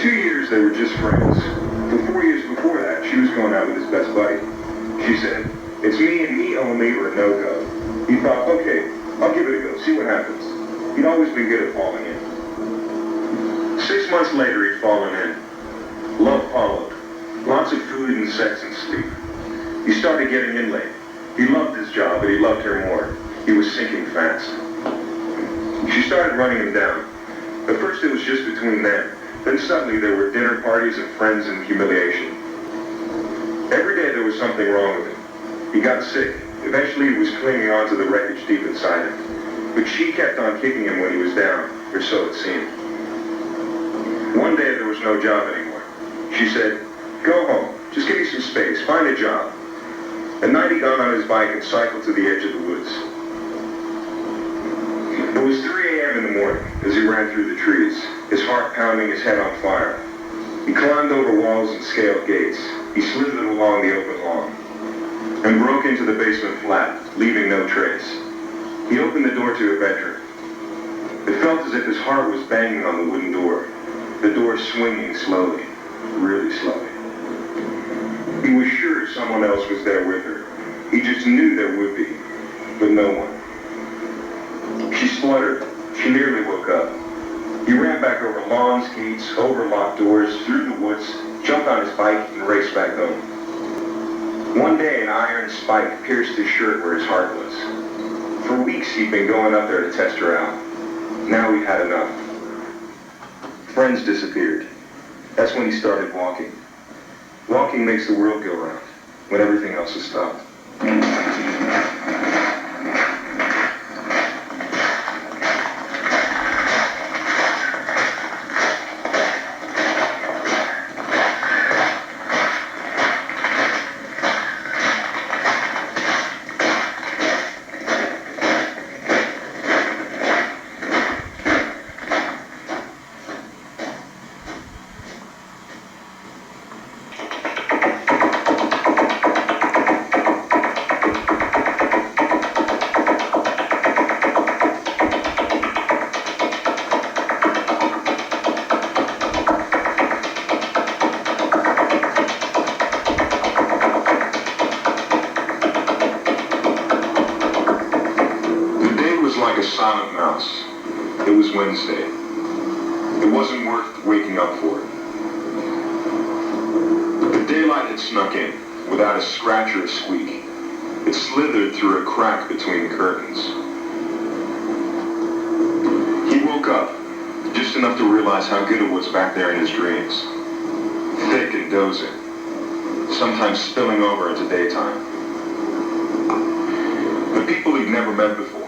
2 years, they were just friends. For 4 years before that, she was going out with his best buddy. She said, "It's me and me only or no go." He thought, "Okay, I'll give it a go, see what happens." He'd always been good at falling in. 6 months later, he'd fallen in. Love followed. Lots of food and sex and sleep. He started getting in late. He loved his job, but he loved her more. He was sinking fast. She started running him down. At first it was just between them. Then suddenly there were dinner parties and friends and humiliation. Every day there was something wrong with him. He got sick. Eventually he was clinging onto the wreckage deep inside him. But she kept on kicking him when he was down, or so it seemed. One day there was no job anymore. She said, "Go home. Just give me some space. Find a job." At night he got on his bike and cycled to the edge of the woods. It was 3 a.m. in the morning as he ran through the trees, his heart pounding, his head on fire. He climbed over walls and scaled gates. He slithered along the open lawn and broke into the basement flat, leaving no trace. He opened the door to a bedroom. It felt as if his heart was banging on the wooden door, the door swinging slowly, really slowly. He was sure someone else was there with her. He just knew there would be, but no one. She spluttered. She nearly woke up. He ran back over lawns, gates, over locked doors, through the woods, jumped on his bike, and raced back home. One day, an iron spike pierced his shirt where his heart was. For weeks, he'd been going up there to test her out. Now he'd had enough. Friends disappeared. That's when he started walking. Walking makes the world go round, when everything else has stopped. Like a silent mouse. It was Wednesday. It wasn't worth waking up for. The daylight had snuck in, without a scratch or a squeak. It slithered through a crack between curtains. He woke up, just enough to realize how good it was back there in his dreams. Thick and dozing, sometimes spilling over into daytime. The people he'd never met before.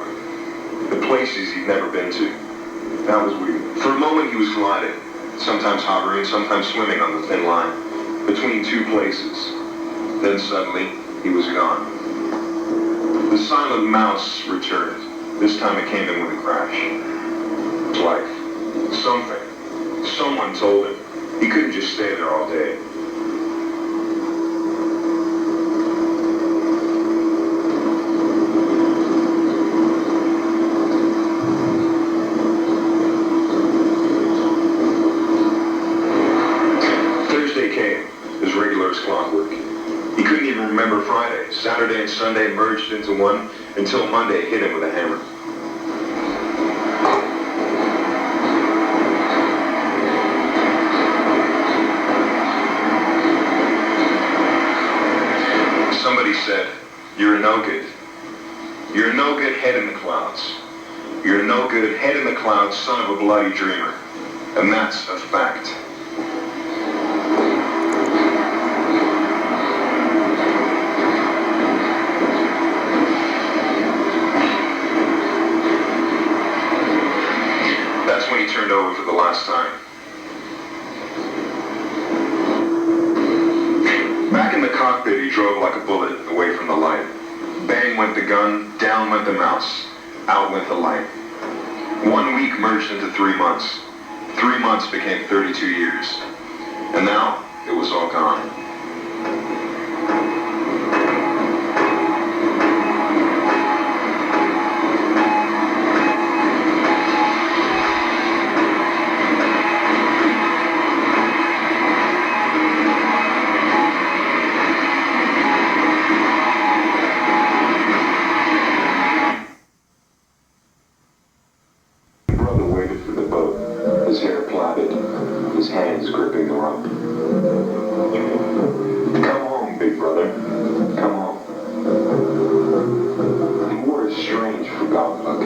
The places he'd never been to. That was weird. For a moment he was gliding, sometimes hovering, sometimes swimming on the thin line, between two places. Then suddenly, he was gone. The silent mouse returned. This time it came in with a crash. Life. Something. Someone told him. He couldn't just stay there all day. Clockwork. He couldn't even remember Friday. Saturday and Sunday merged into one until Monday hit him with a hammer. Somebody said, "You're a no-good. You're a no-good head in the clouds. You're a no-good head in the clouds, son of a bloody dreamer." And that's a fact. That's when he turned over for the last time. Back in the cockpit, he drove like a bullet away from the light. Bang went the gun, down went the mouse, out went the light. 1 week merged into 3 months. 3 months became 32 years. And now, it was all gone. hands gripping the rope. Come home, big brother. Come home. The war is strange for Godluck.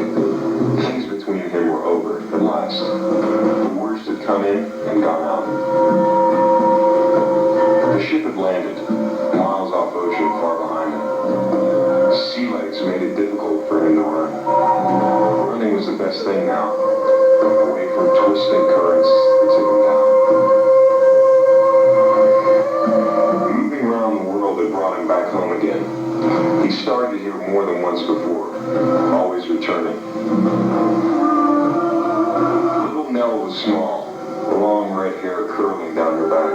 Things between him were over at last. The worst had come in and gone out. The ship had landed, miles off ocean far behind him. Sea legs made it difficult for him to run. Running was the best thing now, away from twisting currents that took him down. Moving around the world had brought him back home again. He started here more than once before, always returning. Little Nell was small, long red hair curling down her back.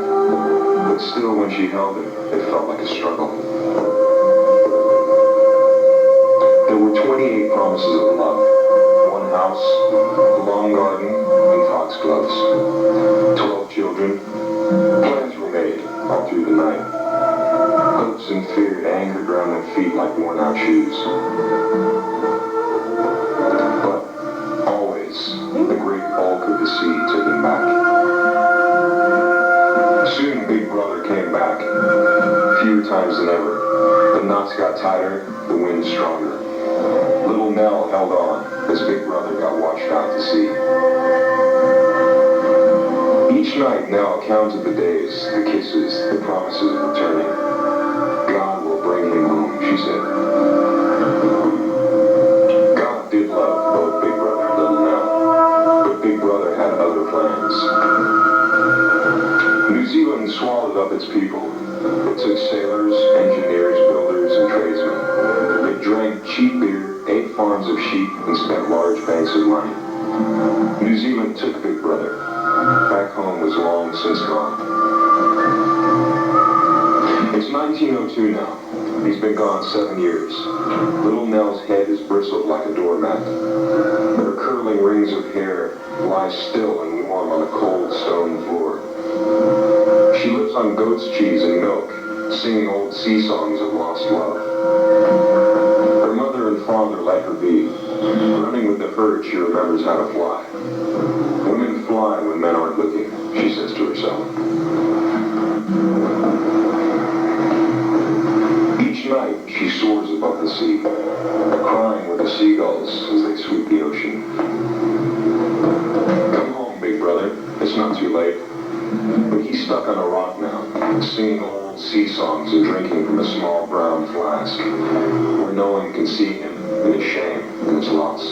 But still, when she held him, it felt like a struggle. There were 28 promises of love. One house, a long garden, and foxgloves. 12 children. Plans were made all through the night. Hopes and fear anchored around their feet like worn-out shoes. But always, the great bulk of the sea took him back. Soon Big Brother came back, fewer times than ever. The knots got tighter, the wind stronger. Little Nell held on as Big Brother got washed out to sea. Each night Nell counted the days, the kisses, the promises of returning. God will bring him home, she said. God did love both Big Brother and Little Nell, but Big Brother had other plans. New Zealand swallowed up its people. It took sailors, engineers, builders, and tradesmen. They drank cheap beer, ate farms of sheep, and spent large banks of money. New Zealand took Big Brother. Back home was long since gone. It's 1902 now. He's been gone 7 years. Little Nell's head is bristled like a doormat. Her curling rings of hair lie still and warm on a cold stone floor. She lives on goat's cheese and milk, singing old sea songs of lost love. Her mother and father let her be. Running with the herd, she remembers how to fly. Women fly when men aren't looking, she says to herself. Each night, she soars above the sea, crying with the seagulls as they sweep the ocean. Come home, Big Brother. It's not too late. But he's stuck on a rock now, singing old sea songs and drinking from a small brown flask, where no one can see him in his shame and his loss.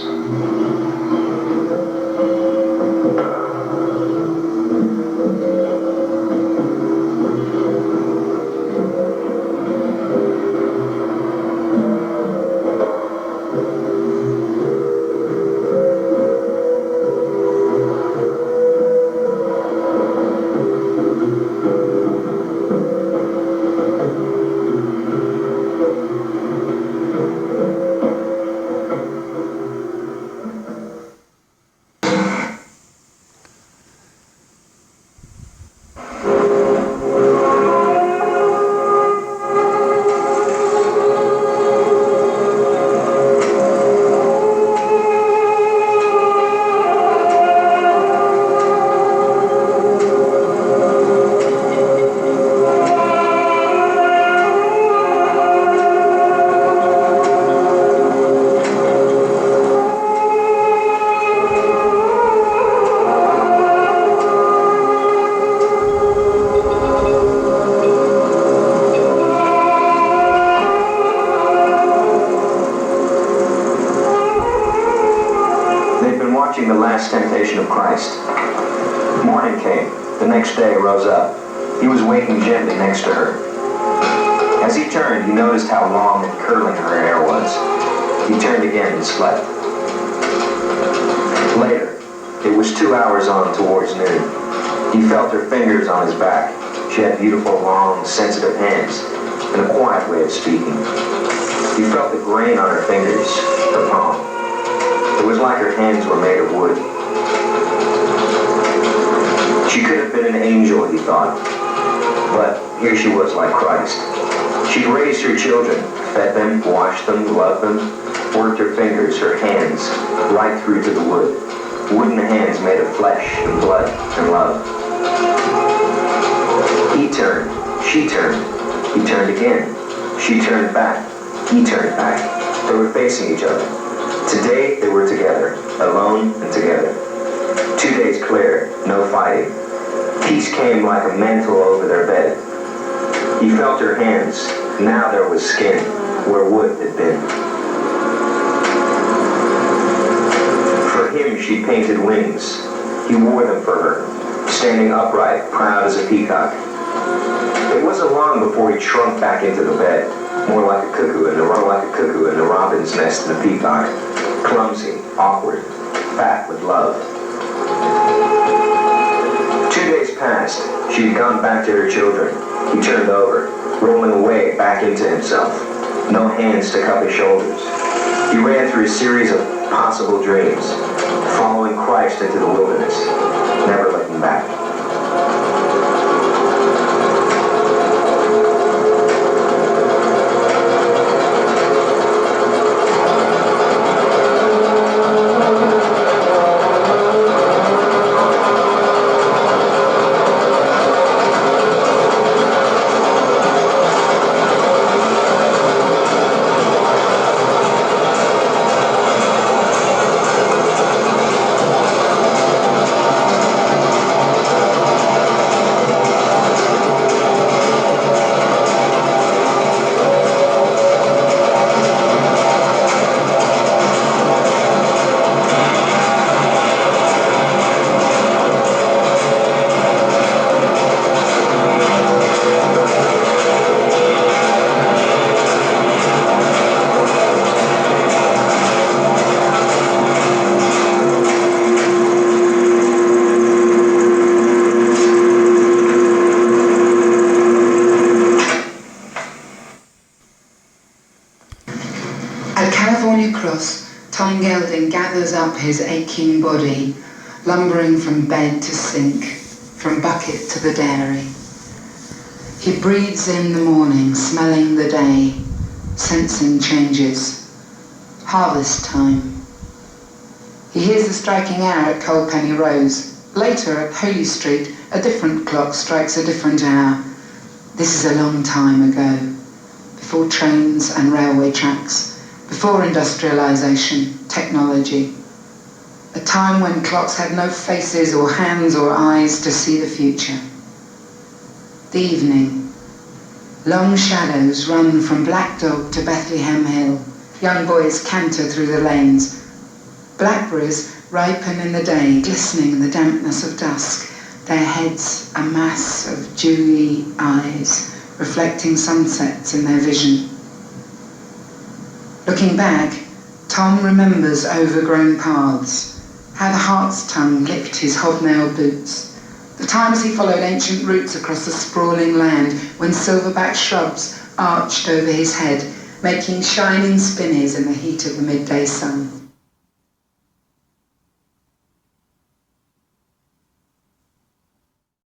The last temptation of Christ. Morning came. The next day rose up. He was waking gently next to her. As he turned, he noticed how long and curling her hair was. He turned again and slept. Later, it was 2 hours on towards noon. He felt her fingers on his back. She had beautiful, long, sensitive hands, and a quiet way of speaking. He felt the grain on her fingers, her palm. It was like her hands were made of wood. She could have been an angel, he thought. But here she was like Christ. She'd raised her children, fed them, washed them, loved them, worked her fingers, her hands, right through to the wood. Wooden hands made of flesh and blood and love. He turned, she turned, he turned again. She turned back, he turned back. They were facing each other. Today they were together, alone and together. 2 days clear, no fighting. Peace came like a mantle over their bed. He felt her hands. Now there was skin where wood had been. For him she painted wings. He wore them for her, standing upright, proud as a peacock. It wasn't long before he shrunk back into the bed, more like a cuckoo in the robin's nest than a peacock, clumsy, awkward, fat with love. 2 days passed. She had gone back to her children. He turned over, rolling away back into himself. No hands to cup his shoulders. He ran through a series of possible dreams, following Christ into the wilderness, never looking back. Tom Gelding gathers up his aching body, lumbering from bed to sink, from bucket to the dairy. He breathes in the morning, smelling the day, sensing changes. Harvest time. He hears the striking hour at Coalpenny Rose. Later at Holy Street, a different clock strikes a different hour. This is a long time ago, before trains and railway tracks, before industrialization, technology. A time when clocks had no faces or hands or eyes to see the future. The evening. Long shadows run from Black Dog to Bethlehem Hill. Young boys canter through the lanes. Blackberries ripen in the day, glistening in the dampness of dusk. Their heads a mass of dewy eyes, reflecting sunsets in their vision. Looking back, Tom remembers overgrown paths, how the hart's tongue licked his hobnailed boots, the times he followed ancient routes across the sprawling land when silverback shrubs arched over his head, making shining spinneys in the heat of the midday sun.